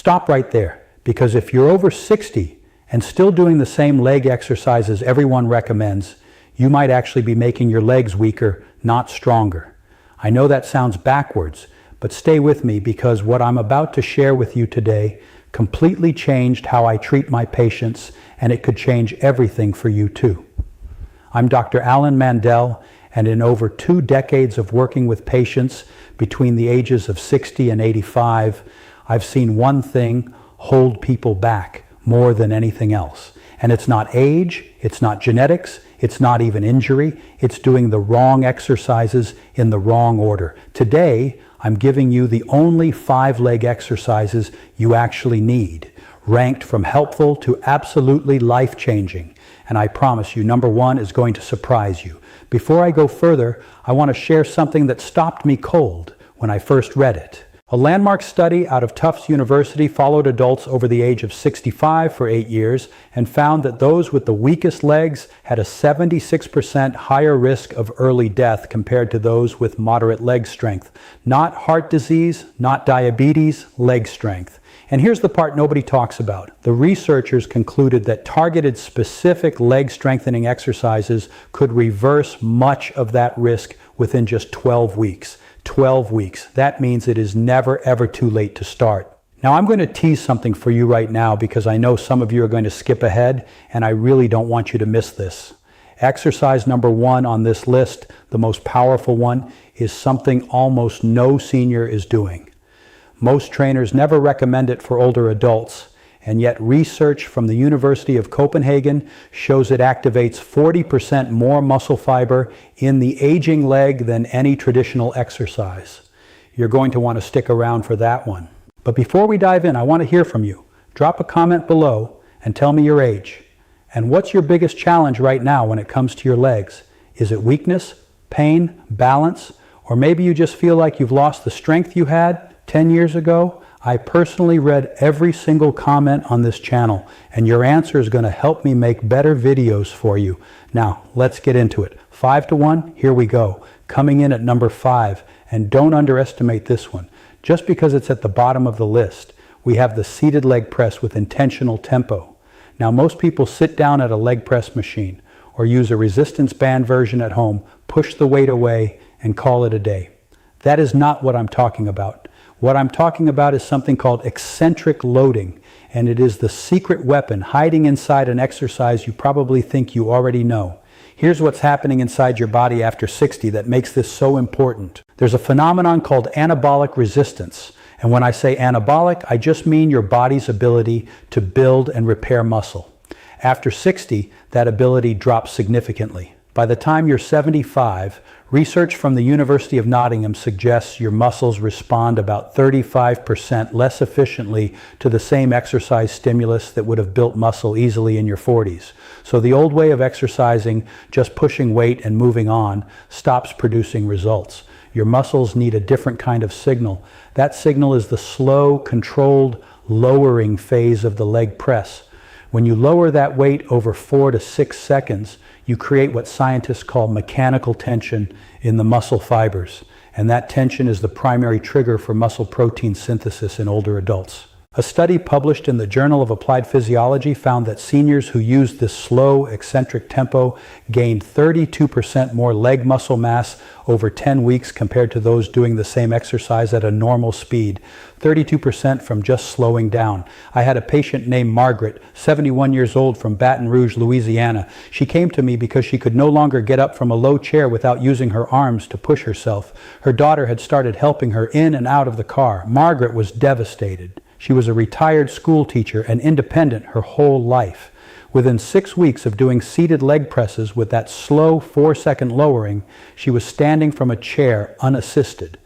stop right there, because if you're over 60 and still doing the same leg exercises everyone recommends, you might actually be making your legs weaker, not stronger. I know that sounds backwards, but stay with me because what I'm about to share with you today completely changed how I treat my patients, and it could change everything for you too. I'm Dr. Alan Mandell, and in over 2 decades of working with patients between the ages of 60 and 85, I've seen one thing hold people back more than anything else. And it's not age, it's not genetics, it's not even injury, it's doing the wrong exercises in the wrong order. Today, I'm giving you the only 5 leg exercises you actually need, ranked from helpful to absolutely life-changing. And I promise you, number 1 is going to surprise you. Before I go further, I want to share something that stopped me cold when I first read it. A landmark study out of Tufts University followed adults over the age of 65 for 8 years and found that those with the weakest legs had a 76% higher risk of early death compared to those with moderate leg strength. Not heart disease, not diabetes, leg strength. And here's the part nobody talks about. The researchers concluded that targeted specific leg strengthening exercises could reverse much of that risk within just 12 weeks. 12 weeks. That means it is never ever too late to start. Now I'm going to tease something for you right now because I know some of you are going to skip ahead and I really don't want you to miss this. Exercise number 1 on this list, the most powerful one, is something almost no senior is doing. Most trainers never recommend it for older adults, and yet research from the University of Copenhagen shows it activates 40% more muscle fiber in the aging leg than any traditional exercise. You're going to want to stick around for that one. But before we dive in, I want to hear from you. Drop a comment below and tell me your age. And what's your biggest challenge right now when it comes to your legs? Is it weakness, pain, balance, or maybe you just feel like you've lost the strength you had 10 years ago? I personally read every single comment on this channel, and your answer is going to help me make better videos for you. Now, let's get into it. 5 to 1, here we go. Coming in at number 5, and don't underestimate this one. Just because it's at the bottom of the list, we have the seated leg press with intentional tempo. Now, most people sit down at a leg press machine or use a resistance band version at home, push the weight away, and call it a day. That is not what I'm talking about. What I'm talking about is something called eccentric loading, and it is the secret weapon hiding inside an exercise you probably think you already know. Here's what's happening inside your body after 60 that makes this so important. There's a phenomenon called anabolic resistance, and when I say anabolic, I just mean your body's ability to build and repair muscle. After 60, that ability drops significantly. By the time you're 75, research from the University of Nottingham suggests your muscles respond about 35% less efficiently to the same exercise stimulus that would have built muscle easily in your 40s. So the old way of exercising, just pushing weight and moving on, stops producing results. Your muscles need a different kind of signal. That signal is the slow, controlled lowering phase of the leg press. When you lower that weight over 4 to 6 seconds, you create what scientists call mechanical tension in the muscle fibers. And that tension is the primary trigger for muscle protein synthesis in older adults. A study published in the Journal of Applied Physiology found that seniors who used this slow, eccentric tempo gained 32% more leg muscle mass over 10 weeks compared to those doing the same exercise at a normal speed. 32% from just slowing down. I had a patient named Margaret, 71 years old, from Baton Rouge, Louisiana. She came to me because she could no longer get up from a low chair without using her arms to push herself. Her daughter had started helping her in and out of the car. Margaret was devastated. She was a retired school teacher and independent her whole life. Within 6 weeks of doing seated leg presses with that slow 4-second lowering, she was standing from a chair unassisted.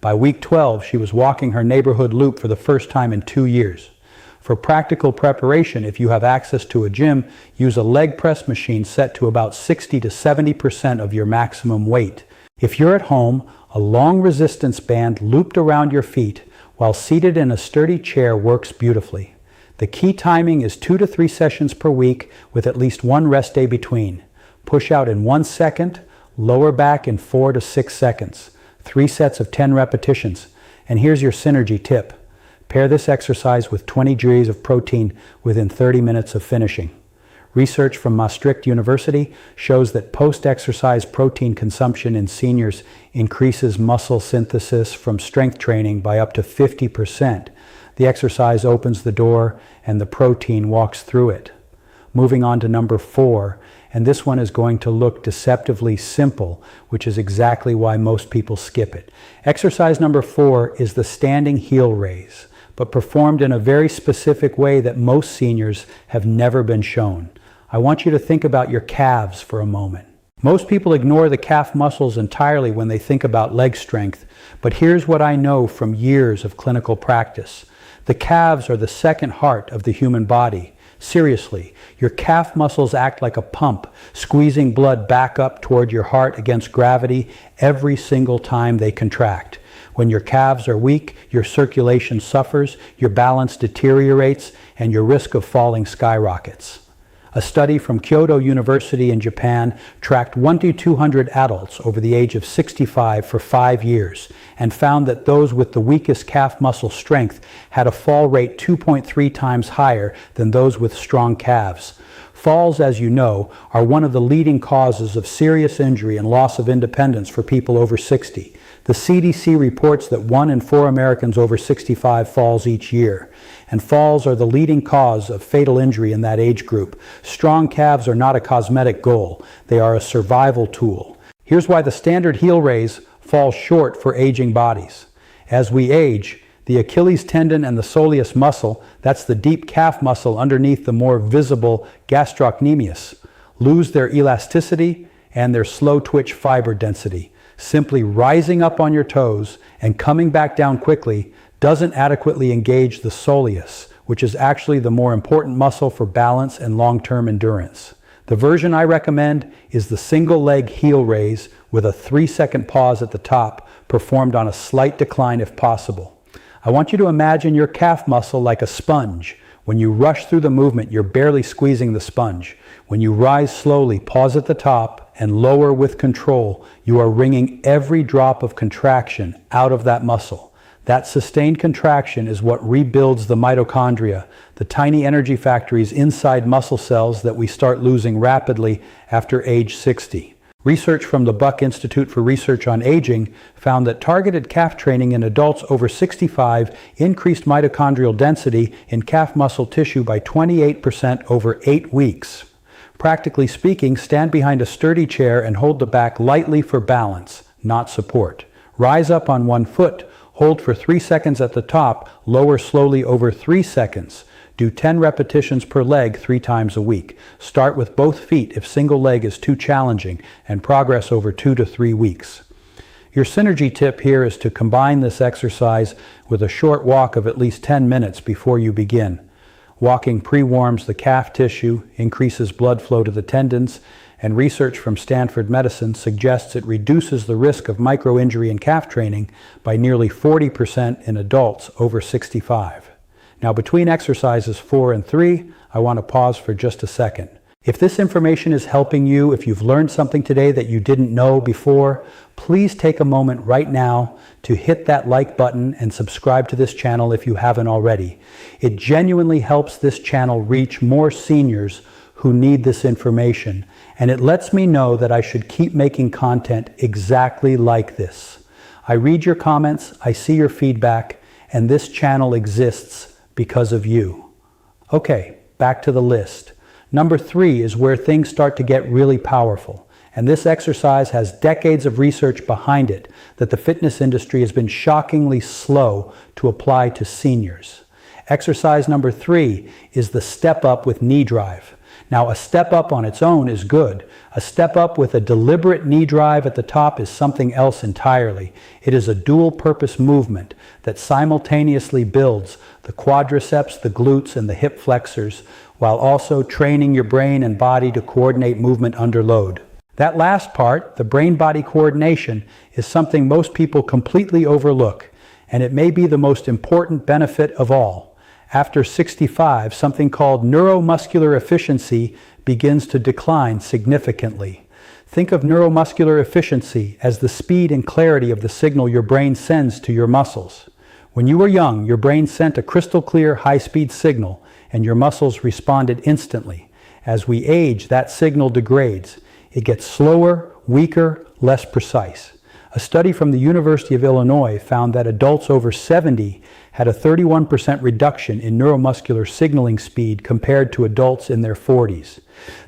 By week 12, she was walking her neighborhood loop for the first time in 2 years. For practical preparation, if you have access to a gym, use a leg press machine set to about 60 to 70% of your maximum weight. If you're at home, a long resistance band looped around your feet while seated in a sturdy chair works beautifully. The key timing is 2 to 3 sessions per week with at least 1 rest day between. Push out in 1 second, lower back in 4 to 6 seconds. 3 sets of 10 repetitions. And here's your synergy tip. Pair this exercise with 20 grams of protein within 30 minutes of finishing. Research from Maastricht University shows that post-exercise protein consumption in seniors increases muscle synthesis from strength training by up to 50%. The exercise opens the door and the protein walks through it. Moving on to number 4, and this one is going to look deceptively simple, which is exactly why most people skip it. Exercise number 4 is the standing heel raise, but performed in a very specific way that most seniors have never been shown. I want you to think about your calves for a moment. Most people ignore the calf muscles entirely when they think about leg strength, but here's what I know from years of clinical practice. The calves are the second heart of the human body. Seriously, your calf muscles act like a pump, squeezing blood back up toward your heart against gravity every single time they contract. When your calves are weak, your circulation suffers, your balance deteriorates, and your risk of falling skyrockets. A study from Kyoto University in Japan tracked 1 to 200 adults over the age of 65 for 5 years and found that those with the weakest calf muscle strength had a fall rate 2.3 times higher than those with strong calves. Falls, as you know, are one of the leading causes of serious injury and loss of independence for people over 60. The CDC reports that 1 in 4 Americans over 65 falls each year, and falls are the leading cause of fatal injury in that age group. Strong calves are not a cosmetic goal, they are a survival tool. Here's why the standard heel raise falls short for aging bodies. As we age, the Achilles tendon and the soleus muscle, that's the deep calf muscle underneath the more visible gastrocnemius, lose their elasticity and their slow twitch fiber density. Simply rising up on your toes and coming back down quickly doesn't adequately engage the soleus, which is actually the more important muscle for balance and long-term endurance. The version I recommend is the single leg heel raise with a 3-second pause at the top, performed on a slight decline if possible. I want you to imagine your calf muscle like a sponge. When you rush through the movement, you're barely squeezing the sponge. When you rise slowly, pause at the top, and lower with control, you are wringing every drop of contraction out of that muscle. That sustained contraction is what rebuilds the mitochondria, the tiny energy factories inside muscle cells that we start losing rapidly after age 60. Research from the Buck Institute for Research on Aging found that targeted calf training in adults over 65 increased mitochondrial density in calf muscle tissue by 28% over 8 weeks. Practically speaking, stand behind a sturdy chair and hold the back lightly for balance, not support. Rise up on one foot, hold for 3 seconds at the top, lower slowly over 3 seconds. Do 10 repetitions per leg 3 times a week. Start with both feet if single leg is too challenging, and progress over 2 to 3 weeks. Your synergy tip here is to combine this exercise with a short walk of at least 10 minutes before you begin. Walking pre-warms the calf tissue, increases blood flow to the tendons, and research from Stanford Medicine suggests it reduces the risk of microinjury in calf training by nearly 40% in adults over 65. Now, between exercises 4 and 3, I want to pause for just a second. If this information is helping you, if you've learned something today that you didn't know before, please take a moment right now to hit that like button and subscribe to this channel if you haven't already. It genuinely helps this channel reach more seniors who need this information, and it lets me know that I should keep making content exactly like this. I read your comments, I see your feedback, and this channel exists because of you. Okay, back to the list. Number 3 is where things start to get really powerful, and this exercise has decades of research behind it that the fitness industry has been shockingly slow to apply to seniors. Exercise number 3 is the step up with knee drive. Now, a step up on its own is good. A step up with a deliberate knee drive at the top is something else entirely. It is a dual-purpose movement that simultaneously builds the quadriceps, the glutes, and the hip flexors, while also training your brain and body to coordinate movement under load. That last part, the brain-body coordination, is something most people completely overlook, and it may be the most important benefit of all. After 65, something called neuromuscular efficiency begins to decline significantly. Think of neuromuscular efficiency as the speed and clarity of the signal your brain sends to your muscles. When you were young, your brain sent a crystal clear, high-speed signal, and your muscles responded instantly. As we age, that signal degrades. It gets slower, weaker, less precise. A study from the University of Illinois found that adults over 70 had a 31% reduction in neuromuscular signaling speed compared to adults in their 40s.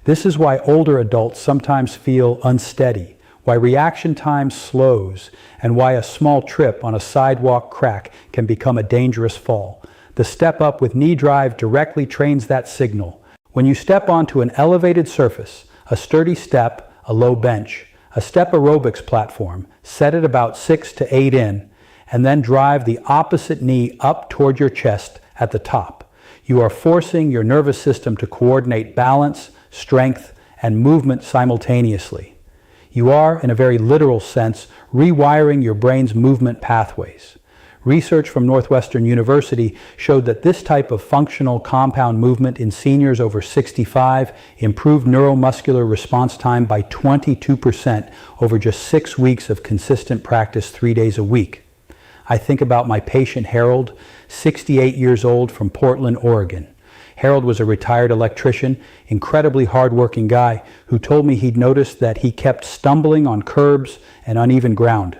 This is why older adults sometimes feel unsteady, why reaction time slows, and why a small trip on a sidewalk crack can become a dangerous fall. The Step Up with Knee Drive directly trains that signal. When you step onto an elevated surface, a sturdy step, a low bench, a step aerobics platform, set it about 6 to 8 in, and then drive the opposite knee up toward your chest at the top. You are forcing your nervous system to coordinate balance, strength, and movement simultaneously. You are, in a very literal sense, rewiring your brain's movement pathways. Research from Northwestern University showed that this type of functional compound movement in seniors over 65 improved neuromuscular response time by 22% over just 6 weeks of consistent practice 3 days a week. I think about my patient Harold, 68 years old, from Portland, Oregon. Harold was a retired electrician, incredibly hardworking guy who told me he'd noticed that he kept stumbling on curbs and uneven ground.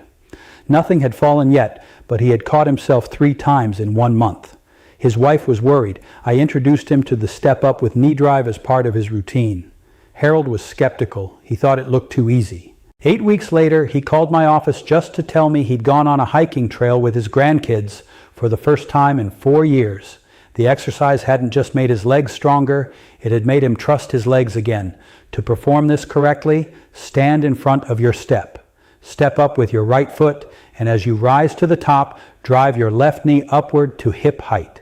Nothing had fallen yet, but he had caught himself 3 times in 1 month. His wife was worried. I introduced him to the Step Up with Knee Drive as part of his routine. Harold was skeptical. He thought it looked too easy. 8 weeks later, he called my office just to tell me he'd gone on a hiking trail with his grandkids for the first time in 4 years. The exercise hadn't just made his legs stronger, it had made him trust his legs again. To perform this correctly, stand in front of your step. Step up with your right foot, and as you rise to the top, drive your left knee upward to hip height.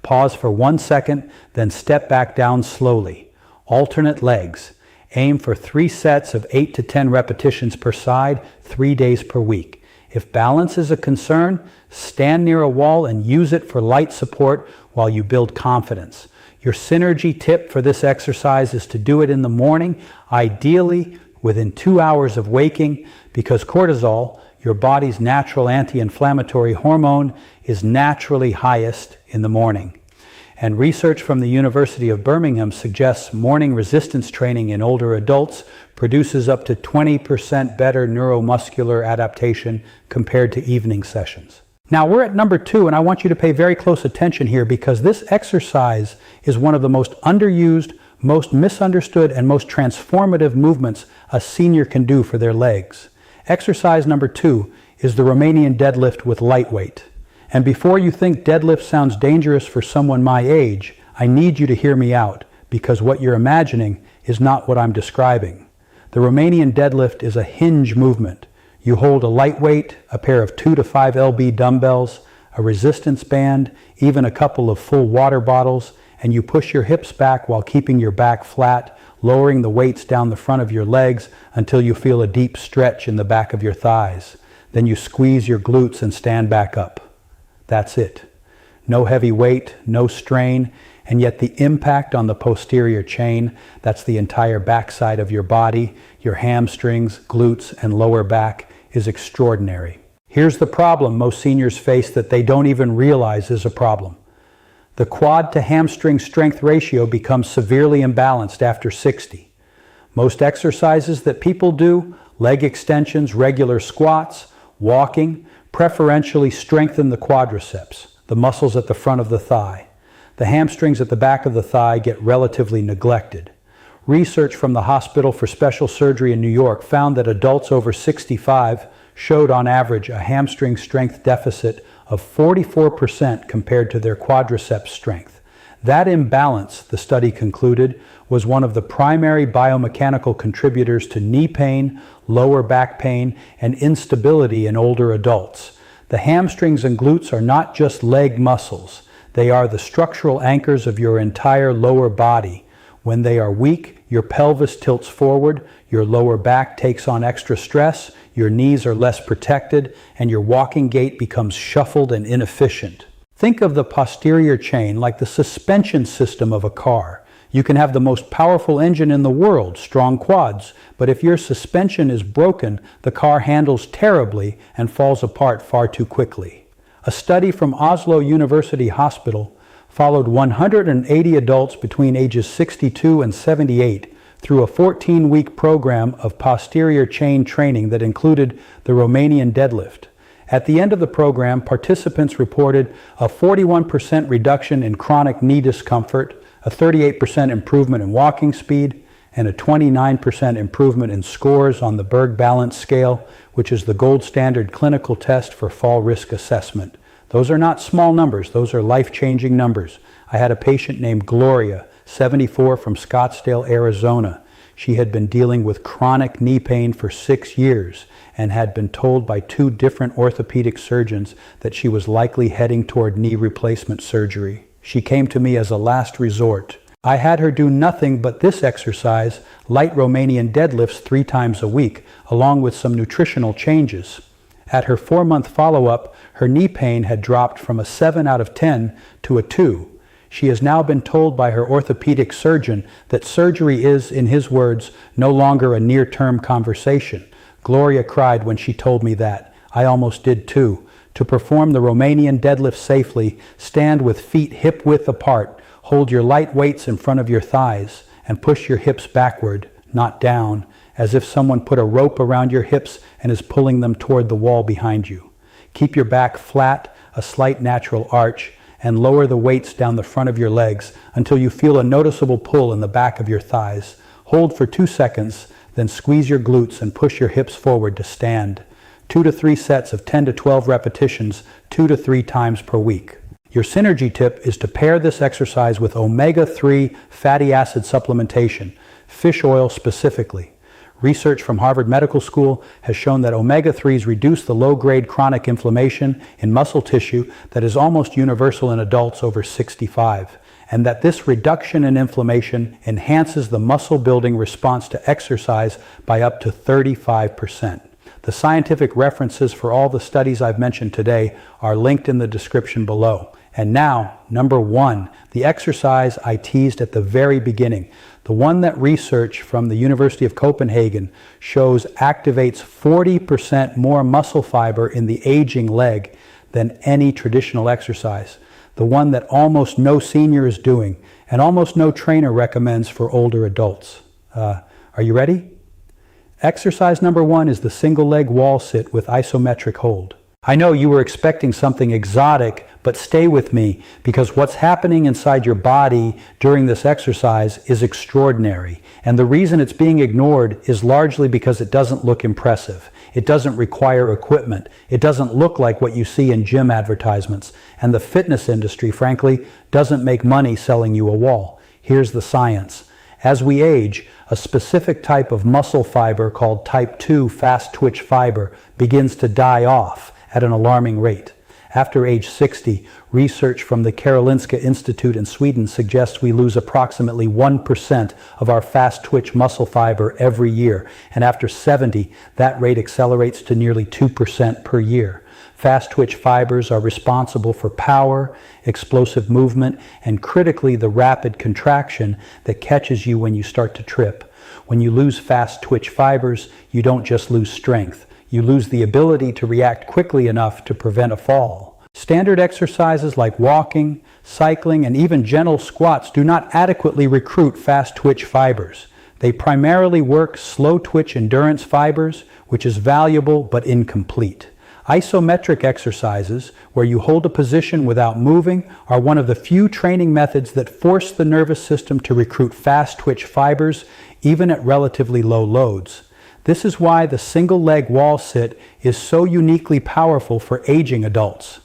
Pause for 1 second, then step back down slowly. Alternate legs. Aim for 3 sets of 8 to 10 repetitions per side, 3 days per week. If balance is a concern, stand near a wall and use it for light support while you build confidence. Your synergy tip for this exercise is to do it in the morning, ideally within 2 hours of waking, because cortisol, your body's natural anti-inflammatory hormone, is naturally highest in the morning. And research from the University of Birmingham suggests morning resistance training in older adults produces up to 20% better neuromuscular adaptation compared to evening sessions. Now we're at number 2, and I want you to pay very close attention here because this exercise is one of the most underused, most misunderstood, and most transformative movements a senior can do for their legs. Exercise number 2 is the Romanian deadlift with light weight. And before you think deadlift sounds dangerous for someone my age, I need you to hear me out, because what you're imagining is not what I'm describing. The Romanian deadlift is a hinge movement. You hold a light weight, a pair of 2 to 5 lb dumbbells, a resistance band, even a couple of full water bottles, and you push your hips back while keeping your back flat, lowering the weights down the front of your legs until you feel a deep stretch in the back of your thighs. Then you squeeze your glutes and stand back up. That's it. No heavy weight, no strain, and yet the impact on the posterior chain, that's the entire backside of your body, your hamstrings, glutes, and lower back, is extraordinary. Here's the problem most seniors face that they don't even realize is a problem. The quad to hamstring strength ratio becomes severely imbalanced after 60. Most exercises that people do, leg extensions, regular squats, walking, preferentially strengthen the quadriceps, the muscles at the front of the thigh. The hamstrings at the back of the thigh get relatively neglected. Research from the Hospital for Special Surgery in New York found that adults over 65 showed on average a hamstring strength deficit of 44% compared to their quadriceps strength. That imbalance, the study concluded, was one of the primary biomechanical contributors to knee pain, lower back pain, and instability in older adults. The hamstrings and glutes are not just leg muscles. They are the structural anchors of your entire lower body. When they are weak, your pelvis tilts forward, your lower back takes on extra stress, your knees are less protected, and your walking gait becomes shuffled and inefficient. Think of the posterior chain like the suspension system of a car. You can have the most powerful engine in the world, strong quads, but if your suspension is broken, the car handles terribly and falls apart far too quickly. A study from Oslo University Hospital followed 180 adults between ages 62 and 78 through a 14-week program of posterior chain training that included the Romanian deadlift. At the end of the program, participants reported a 41% reduction in chronic knee discomfort, a 38% improvement in walking speed, and a 29% improvement in scores on the Berg Balance Scale, which is the gold standard clinical test for fall risk assessment. Those are not small numbers, those are life-changing numbers. I had a patient named Gloria, 74, from Scottsdale, Arizona. She had been dealing with chronic knee pain for 6 years and had been told by 2 different orthopedic surgeons that she was likely heading toward knee replacement surgery. She came to me as a last resort. I had her do nothing but this exercise, light Romanian deadlifts 3 times a week, along with some nutritional changes. At her 4-month follow-up, her knee pain had dropped from a 7 out of 10 to a 2. She has now been told by her orthopedic surgeon that surgery is, in his words, no longer a near-term conversation. Gloria cried when she told me that. I almost did too. To perform the Romanian deadlift safely, stand with feet hip-width apart, hold your light weights in front of your thighs, and push your hips backward, not down, as if someone put a rope around your hips and is pulling them toward the wall behind you. Keep your back flat, a slight natural arch, and lower the weights down the front of your legs until you feel a noticeable pull in the back of your thighs. Hold for 2 seconds, then squeeze your glutes and push your hips forward to stand. 2 to 3 sets of 10 to 12 repetitions, 2 to 3 times per week. Your synergy tip is to pair this exercise with omega-3 fatty acid supplementation, fish oil specifically. Research from Harvard Medical School has shown that omega-3s reduce the low-grade chronic inflammation in muscle tissue that is almost universal in adults over 65, and that this reduction in inflammation enhances the muscle-building response to exercise by up to 35%. The scientific references for all the studies I've mentioned today are linked in the description below. And now, number 1, the exercise I teased at the very beginning, the one that research from the University of Copenhagen shows activates 40% more muscle fiber in the aging leg than any traditional exercise, the one that almost no senior is doing and almost no trainer recommends for older adults. Are you ready? Exercise number 1 is the single leg wall sit with isometric hold. I know you were expecting something exotic, but stay with me because what's happening inside your body during this exercise is extraordinary. And the reason it's being ignored is largely because it doesn't look impressive. It doesn't require equipment. It doesn't look like what you see in gym advertisements. And the fitness industry, frankly, doesn't make money selling you a wall. Here's the science. As we age, a specific type of muscle fiber called type 2 fast twitch fiber begins to die off at an alarming rate. After age 60, research from the Karolinska Institute in Sweden suggests we lose approximately 1% of our fast twitch muscle fiber every year, and after 70, that rate accelerates to nearly 2% per year. Fast twitch fibers are responsible for power, explosive movement, and critically the rapid contraction that catches you when you start to trip. When you lose fast twitch fibers, you don't just lose strength. You lose the ability to react quickly enough to prevent a fall. Standard exercises like walking, cycling, and even gentle squats do not adequately recruit fast twitch fibers. They primarily work slow twitch endurance fibers, which is valuable but incomplete. Isometric exercises, where you hold a position without moving, are one of the few training methods that force the nervous system to recruit fast twitch fibers, even at relatively low loads. This is why the single leg wall sit is so uniquely powerful for aging adults.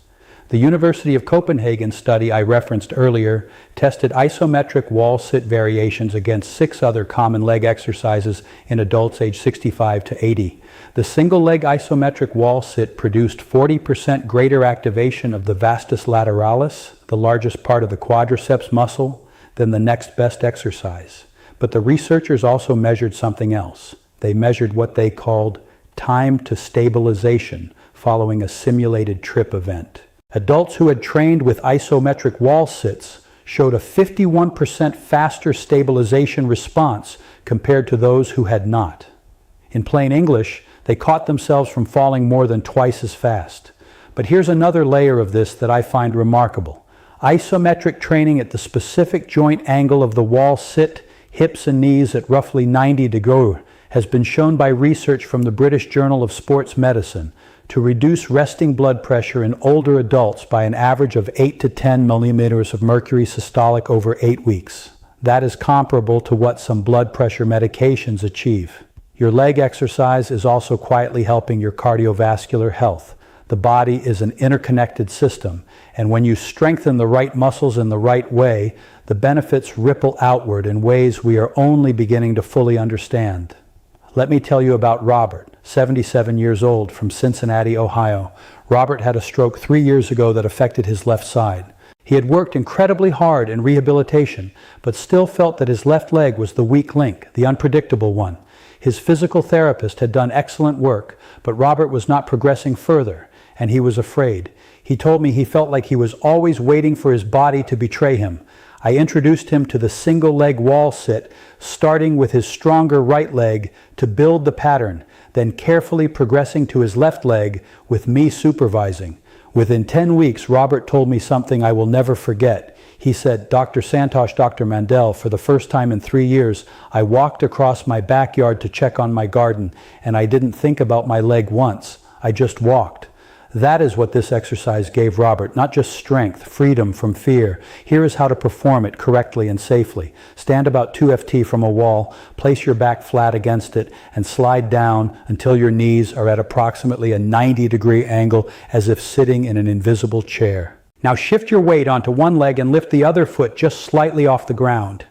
The University of Copenhagen study I referenced earlier tested isometric wall sit variations against 6 other common leg exercises in adults aged 65 to 80. The single leg isometric wall sit produced 40% greater activation of the vastus lateralis, the largest part of the quadriceps muscle, than the next best exercise. But the researchers also measured something else. They measured what they called time to stabilization following a simulated trip event. Adults who had trained with isometric wall sits showed a 51% faster stabilization response compared to those who had not. In plain English, they caught themselves from falling more than twice as fast. But here's another layer of this that I find remarkable. Isometric training at the specific joint angle of the wall sit, hips and knees at roughly 90 degrees has been shown by research from the British Journal of Sports Medicine to reduce resting blood pressure in older adults by an average of 8 to 10 millimeters of mercury systolic over 8 weeks. That is comparable to what some blood pressure medications achieve. Your leg exercise is also quietly helping your cardiovascular health. The body is an interconnected system, and when you strengthen the right muscles in the right way, the benefits ripple outward in ways we are only beginning to fully understand. Let me tell you about Robert, 77 years old, from Cincinnati, Ohio. Robert had a stroke 3 years ago that affected his left side. He had worked incredibly hard in rehabilitation, but still felt that his left leg was the weak link, the unpredictable one. His physical therapist had done excellent work, but Robert was not progressing further, and he was afraid. He told me he felt like he was always waiting for his body to betray him. I introduced him to the single leg wall sit, starting with his stronger right leg to build the pattern, then carefully progressing to his left leg with me supervising. Within 10 weeks, Robert told me something I will never forget. He said, "Dr. Santosh, Dr. Mandell, for the first time in 3 years, I walked across my backyard to check on my garden, and I didn't think about my leg once. I just walked." That is what this exercise gave Robert, not just strength, freedom from fear. Here is how to perform it correctly and safely. Stand about 2 ft from a wall, place your back flat against it, and slide down until your knees are at approximately a 90-degree angle, as if sitting in an invisible chair. Now shift your weight onto one leg and lift the other foot just slightly off the ground.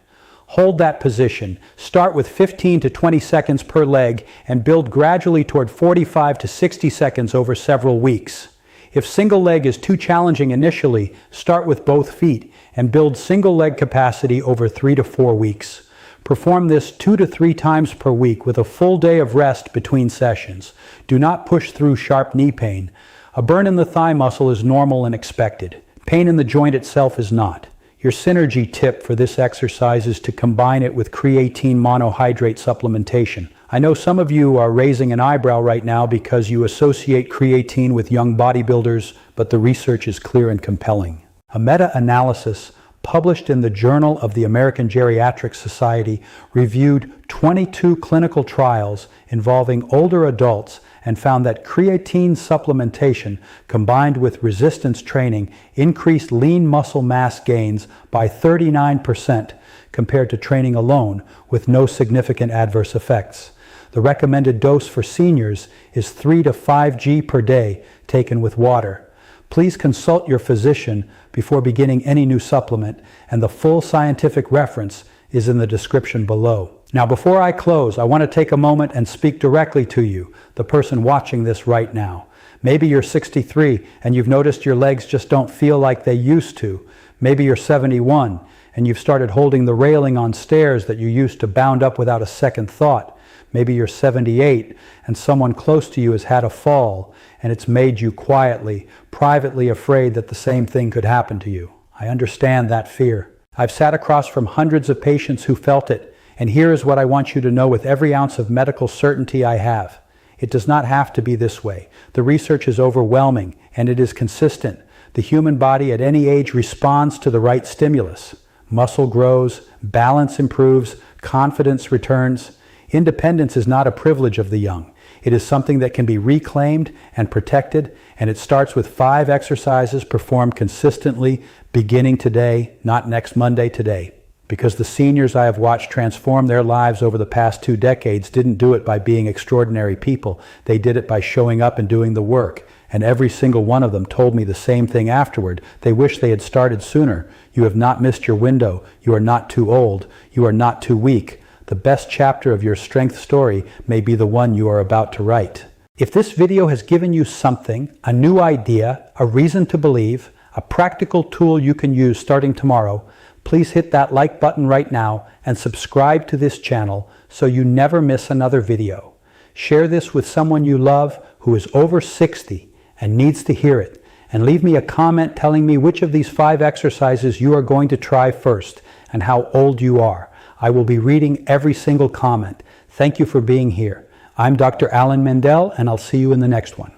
Hold that position. Start with 15 to 20 seconds per leg and build gradually toward 45 to 60 seconds over several weeks. If single leg is too challenging initially, start with both feet and build single leg capacity over 3 to 4 weeks. Perform this 2 to 3 times per week with a full day of rest between sessions. Do not push through sharp knee pain. A burn in the thigh muscle is normal and expected. Pain in the joint itself is not. Your synergy tip for this exercise is to combine it with creatine monohydrate supplementation. I know some of you are raising an eyebrow right now because you associate creatine with young bodybuilders, but the research is clear and compelling. A meta-analysis published in the Journal of the American Geriatric Society reviewed 22 clinical trials involving older adults and found that creatine supplementation combined with resistance training increased lean muscle mass gains by 39% compared to training alone with no significant adverse effects. The recommended dose for seniors is 3 to 5 g per day taken with water. Please consult your physician before beginning any new supplement, and the full scientific reference is in the description below. Now, before I close, I want to take a moment and speak directly to you, the person watching this right now. Maybe you're 63 and you've noticed your legs just don't feel like they used to. Maybe you're 71 and you've started holding the railing on stairs that you used to bound up without a second thought. Maybe you're 78 and someone close to you has had a fall and it's made you quietly, privately afraid that the same thing could happen to you. I understand that fear. I've sat across from hundreds of patients who felt it. And here is what I want you to know with every ounce of medical certainty I have. It does not have to be this way. The research is overwhelming, and it is consistent. The human body at any age responds to the right stimulus. Muscle grows, balance improves, confidence returns. Independence is not a privilege of the young. It is something that can be reclaimed and protected, and it starts with 5 exercises performed consistently, beginning today, not next Monday, today. Because the seniors I have watched transform their lives over the past 2 decades didn't do it by being extraordinary people. They did it by showing up and doing the work. And every single one of them told me the same thing afterward. They wish they had started sooner. You have not missed your window. You are not too old. You are not too weak. The best chapter of your strength story may be the one you are about to write. If this video has given you something, a new idea, a reason to believe, a practical tool you can use starting tomorrow, please hit that like button right now and subscribe to this channel so you never miss another video. Share this with someone you love who is over 60 and needs to hear it, and leave me a comment telling me which of these 5 exercises you are going to try first and how old you are. I will be reading every single comment. Thank you for being here. I'm Dr. Alan Mandell, and I'll see you in the next one.